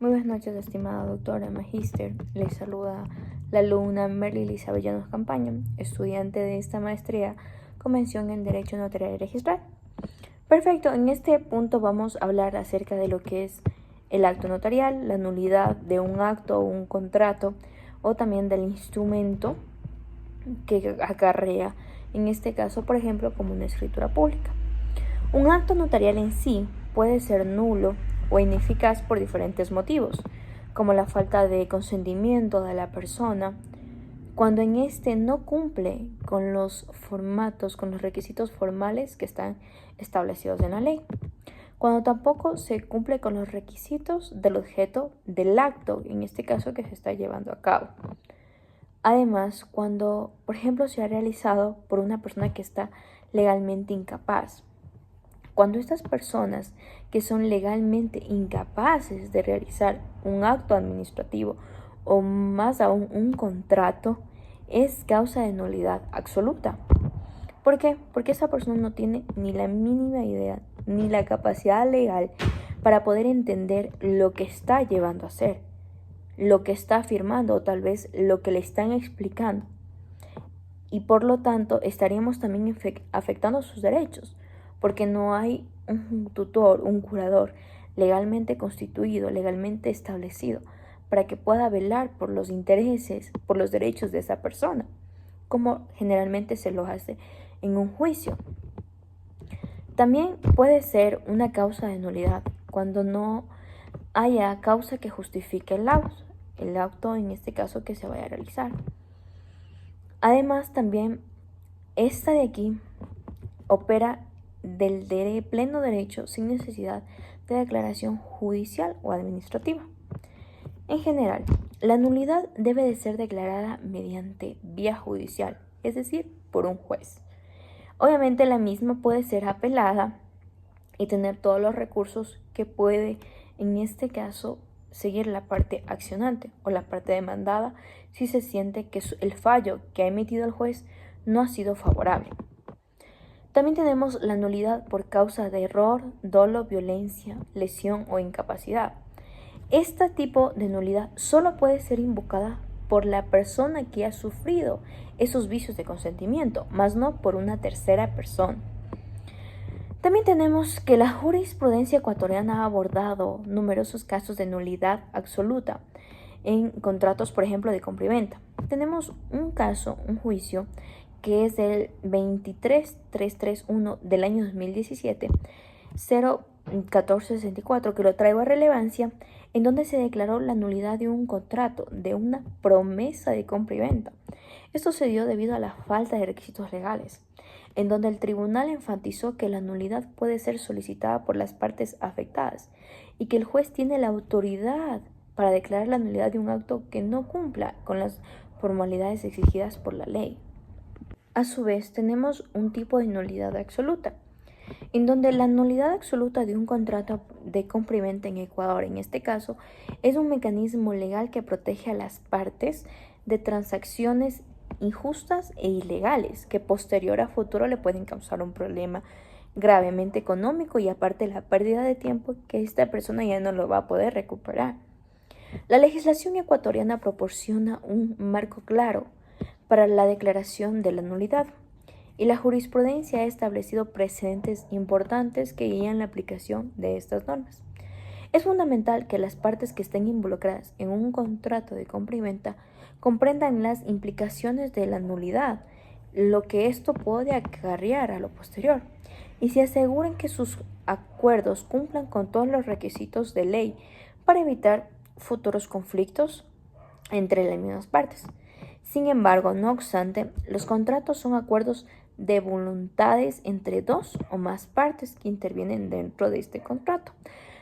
Muy buenas noches, estimada doctora Magíster. Les saluda la alumna Merly Llanos Campaña, estudiante de esta maestría con mención en Derecho Notarial y Registral. Perfecto, en este punto vamos a hablar acerca de lo que es el acto notarial, la nulidad de un acto o un contrato, o también del instrumento que acarrea, en este caso, por ejemplo, como una escritura pública. Un acto notarial en sí puede ser nulo o ineficaz por diferentes motivos, como la falta de consentimiento de la persona, cuando en este no cumple con los formatos, con los requisitos formales que están establecidos en la ley, cuando tampoco se cumple con los requisitos del objeto del acto, en este caso que se está llevando a cabo. Además, cuando, por ejemplo, se ha realizado por una persona que está legalmente incapaz. Cuando estas personas que son legalmente incapaces de realizar un acto administrativo o más aún un contrato, es causa de nulidad absoluta. ¿Por qué? Porque esa persona no tiene ni la mínima idea ni la capacidad legal para poder entender lo que está llevando a hacer, lo que está afirmando o tal vez lo que le están explicando. Y por lo tanto estaríamos también afectando sus derechos, porque no hay un tutor, un curador legalmente constituido, legalmente establecido, para que pueda velar por los intereses, por los derechos de esa persona, como generalmente se lo hace en un juicio. También puede ser una causa de nulidad cuando no haya causa que justifique el acto en este caso que se vaya a realizar. Además, también esta de aquí opera del pleno derecho sin necesidad de declaración judicial o administrativa. En general, la nulidad debe de ser declarada mediante vía judicial, es decir, por un juez. Obviamente la misma puede ser apelada y tener todos los recursos que puede, en este caso, seguir la parte accionante o la parte demandada si se siente que el fallo que ha emitido el juez no ha sido favorable. También tenemos la nulidad por causa de error, dolo, violencia, lesión o incapacidad. Este tipo de nulidad solo puede ser invocada por la persona que ha sufrido esos vicios de consentimiento, más no por una tercera persona. También tenemos que la jurisprudencia ecuatoriana ha abordado numerosos casos de nulidad absoluta en contratos, por ejemplo, de compra y venta. Tenemos un caso, un juicio, que es del 23331 del año 2017, 01464, que lo traigo a relevancia, en donde se declaró la nulidad de un contrato, de una promesa de compra y venta. Esto se dio debido a la falta de requisitos legales, en donde el tribunal enfatizó que la nulidad puede ser solicitada por las partes afectadas y que el juez tiene la autoridad para declarar la nulidad de un acto que no cumpla con las formalidades exigidas por la ley. A su vez, tenemos un tipo de nulidad absoluta, en donde la nulidad absoluta de un contrato de compra y venta en Ecuador, en este caso, es un mecanismo legal que protege a las partes de transacciones injustas e ilegales que posterior a futuro le pueden causar un problema gravemente económico y aparte la pérdida de tiempo que esta persona ya no lo va a poder recuperar. La legislación ecuatoriana proporciona un marco claro para la declaración de la nulidad y la jurisprudencia ha establecido precedentes importantes que guían la aplicación de estas normas. Es fundamental que las partes que estén involucradas en un contrato de compra y venta comprendan las implicaciones de la nulidad, lo que esto puede acarrear a lo posterior, y se aseguren que sus acuerdos cumplan con todos los requisitos de ley para evitar futuros conflictos entre las mismas partes. Sin embargo, no obstante, los contratos son acuerdos de voluntades entre dos o más partes que intervienen dentro de este contrato,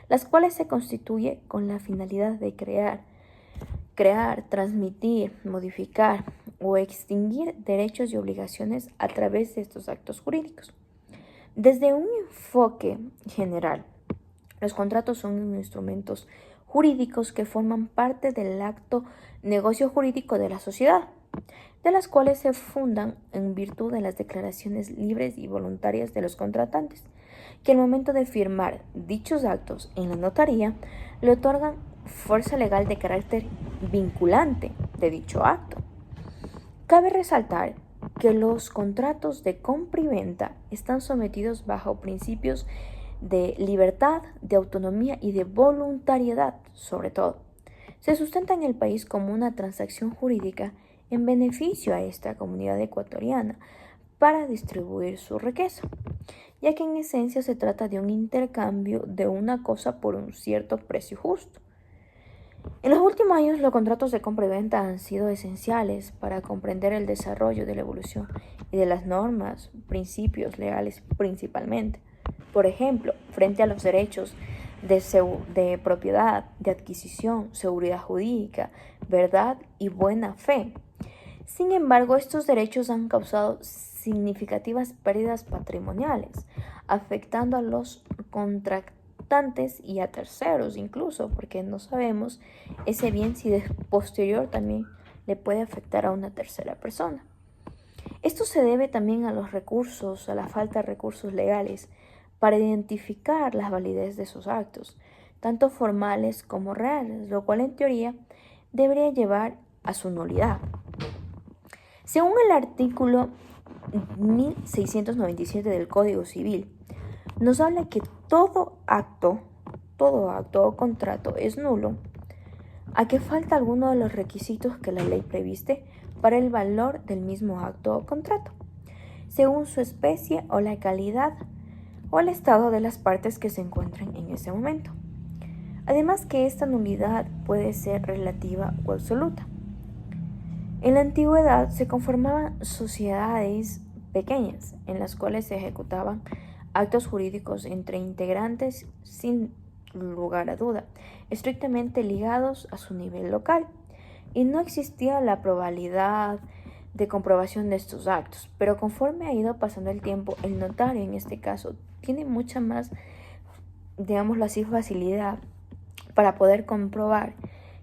las cuales se constituye con la finalidad de crear, transmitir, modificar o extinguir derechos y obligaciones a través de estos actos jurídicos. Desde un enfoque general, los contratos son instrumentos jurídicos que forman parte del acto negocio jurídico de la sociedad, de las cuales se fundan en virtud de las declaraciones libres y voluntarias de los contratantes, que al momento de firmar dichos actos en la notaría le otorgan fuerza legal de carácter vinculante de dicho acto. Cabe resaltar que los contratos de compra y venta están sometidos bajo principios de libertad, de autonomía y de voluntariedad, sobre todo. Se sustenta en el país como una transacción jurídica en beneficio a esta comunidad ecuatoriana para distribuir su riqueza, ya que en esencia se trata de un intercambio de una cosa por un cierto precio justo. En los últimos años, los contratos de compra y venta han sido esenciales para comprender el desarrollo de la evolución y de las normas, principios legales principalmente. Por ejemplo, frente a los derechos de propiedad, de adquisición, seguridad jurídica, verdad y buena fe. Sin embargo, estos derechos han causado significativas pérdidas patrimoniales, afectando a los contratantes y a terceros incluso, porque no sabemos ese bien si de posterior también le puede afectar a una tercera persona. Esto se debe también a los recursos, a la falta de recursos legales para identificar la validez de esos actos, tanto formales como reales, lo cual en teoría debería llevar a su nulidad. Según el artículo 1697 del Código Civil, nos habla que todo acto o contrato es nulo a que falta alguno de los requisitos que la ley previste para el valor del mismo acto o contrato, según su especie o la calidad o el estado de las partes que se encuentran en ese momento. Además que esta nulidad puede ser relativa o absoluta. En la antigüedad se conformaban sociedades pequeñas en las cuales se ejecutaban actos jurídicos entre integrantes sin lugar a duda, estrictamente ligados a su nivel local, y no existía la probabilidad de comprobación de estos actos. Pero conforme ha ido pasando el tiempo, el notario en este caso tiene mucha más, digámoslo así, facilidad para poder comprobar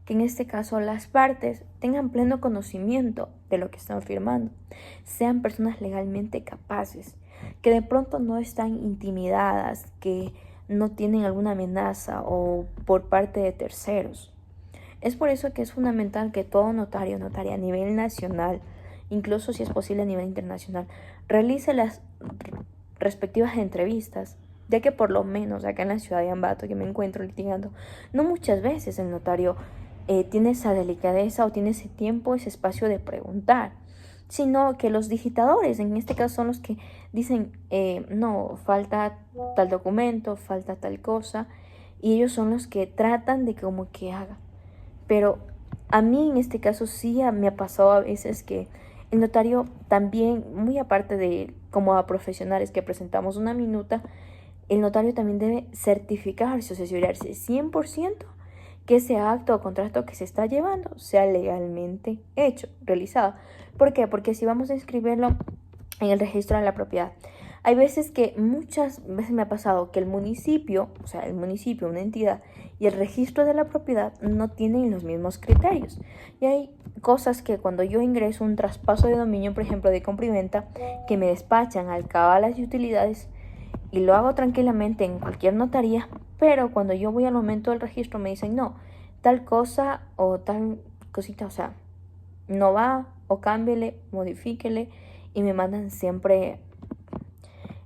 que en este caso las partes tengan pleno conocimiento de lo que están firmando, sean personas legalmente capaces, que de pronto no están intimidadas, que no tienen alguna amenaza o por parte de terceros. Es por eso que es fundamental que todo notario, notaria a nivel nacional, incluso si es posible a nivel internacional, realice las respectivas entrevistas, ya que por lo menos acá en la ciudad de Ambato, que me encuentro litigando, no muchas veces el notario tiene esa delicadeza o tiene ese tiempo, ese espacio de preguntar, sino que los digitadores, en este caso, son los que dicen, no, falta tal documento, falta tal cosa, y ellos son los que tratan de como que haga. Pero a mí en este caso sí me ha pasado a veces que el notario también, muy aparte de como a profesionales que presentamos una minuta, el notario también debe certificarse o asegurarse 100% que ese acto o contrato que se está llevando sea legalmente hecho, realizado. ¿Por qué? Porque si vamos a inscribirlo en el registro de la propiedad, hay veces que muchas veces me ha pasado que el municipio, una entidad, y el registro de la propiedad no tienen los mismos criterios. Y hay cosas que cuando yo ingreso un traspaso de dominio, por ejemplo, de compra y venta, que me despachan al cabalas y utilidades, y lo hago tranquilamente en cualquier notaría, pero cuando yo voy al momento del registro me dicen, no, tal cosa o tal cosita, o sea, no va, o cámbiele, modifíquele, y me mandan siempre,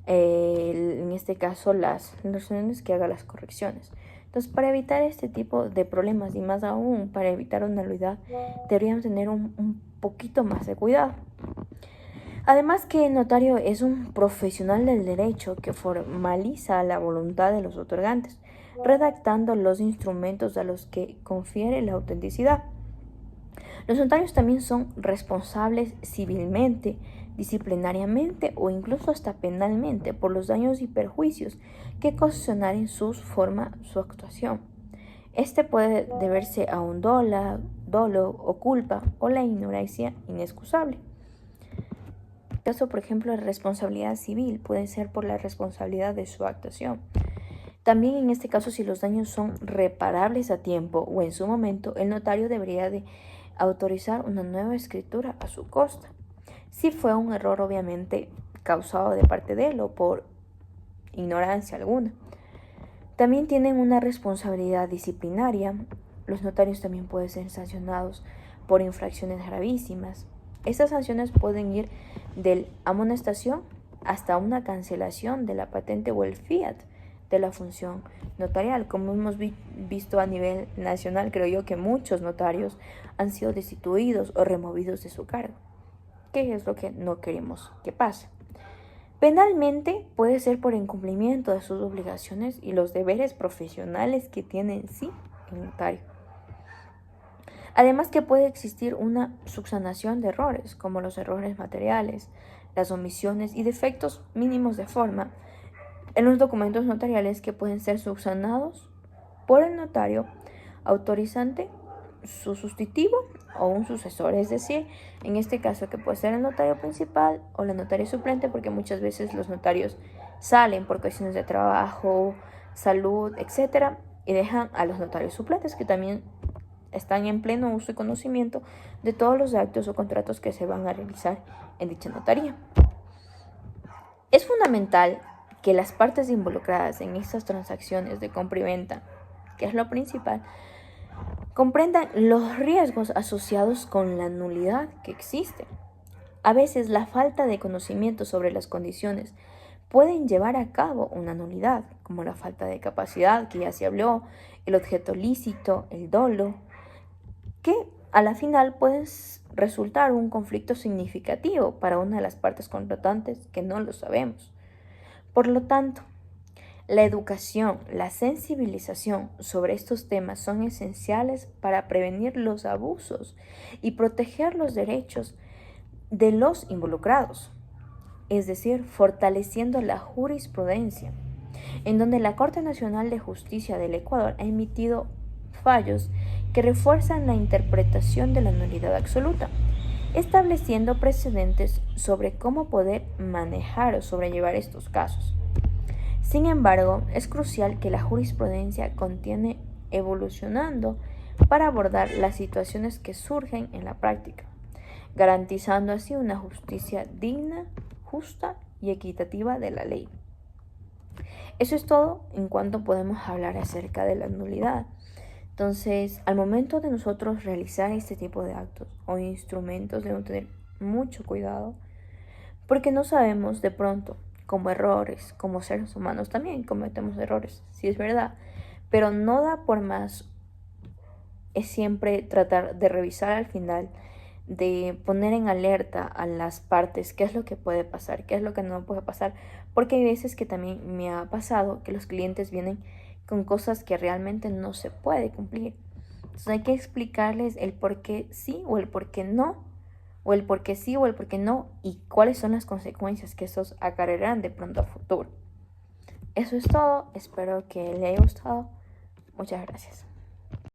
en este caso, las reuniones que haga las correcciones. Entonces, para evitar este tipo de problemas, y más aún para evitar una nulidad, deberíamos tener un poquito más de cuidado. Además que el notario es un profesional del derecho que formaliza la voluntad de los otorgantes, redactando los instrumentos a los que confiere la autenticidad. Los notarios también son responsables civilmente, disciplinariamente o incluso hasta penalmente por los daños y perjuicios que ocasionaren su actuación. Este puede deberse a un dolo o culpa o la ignorancia inexcusable. Caso, por ejemplo, de responsabilidad civil puede ser por la responsabilidad de su actuación. También en este caso, si los daños son reparables a tiempo o en su momento, el notario debería de autorizar una nueva escritura a su costa. Si fue un error obviamente causado de parte de él o por ignorancia alguna. También tienen una responsabilidad disciplinaria los notarios también pueden ser sancionados por infracciones gravísimas. Estas sanciones pueden ir de amonestación hasta una cancelación de la patente o el fiat de la función notarial. Como hemos visto a nivel nacional, creo yo que muchos notarios han sido destituidos o removidos de su cargo, que es lo que no queremos que pase. Penalmente puede ser por incumplimiento de sus obligaciones y los deberes profesionales que tiene en sí el notario. Además que puede existir una subsanación de errores, como los errores materiales, las omisiones y defectos mínimos de forma en los documentos notariales que pueden ser subsanados por el notario autorizante, su sustitutivo o un sucesor, es decir, en este caso que puede ser el notario principal o la notaria suplente, porque muchas veces los notarios salen por cuestiones de trabajo, salud, etcétera, y dejan a los notarios suplentes que también están en pleno uso y conocimiento de todos los actos o contratos que se van a realizar en dicha notaría. Es fundamental que las partes involucradas en estas transacciones de compra y venta, que es lo principal, comprendan los riesgos asociados con la nulidad que existe. A veces la falta de conocimiento sobre las condiciones pueden llevar a cabo una nulidad, como la falta de capacidad, que ya se habló, el objeto lícito, el dolo, que a la final pueden resultar un conflicto significativo para una de las partes contratantes que no lo sabemos. Por lo tanto, la educación, la sensibilización sobre estos temas son esenciales para prevenir los abusos y proteger los derechos de los involucrados, es decir, fortaleciendo la jurisprudencia, en donde la Corte Nacional de Justicia del Ecuador ha emitido fallos que refuerzan la interpretación de la nulidad absoluta, estableciendo precedentes sobre cómo poder manejar o sobrellevar estos casos. Sin embargo, es crucial que la jurisprudencia continúe evolucionando para abordar las situaciones que surgen en la práctica, garantizando así una justicia digna, justa y equitativa de la ley. Eso es todo en cuanto podemos hablar acerca de la nulidad. Entonces, al momento de nosotros realizar este tipo de actos o instrumentos, debemos tener mucho cuidado, porque no sabemos de pronto, como errores, como seres humanos también cometemos errores, sí es verdad, pero no da por más, es siempre tratar de revisar al final, de poner en alerta a las partes qué es lo que puede pasar, qué es lo que no puede pasar, porque hay veces que también me ha pasado que los clientes vienen con cosas que realmente no se puede cumplir. Entonces hay que explicarles el por qué sí o el por qué no, o el por qué sí o el por qué no, y cuáles son las consecuencias que estos acarrearán de pronto a futuro. Eso es todo, espero que le haya gustado. Muchas gracias.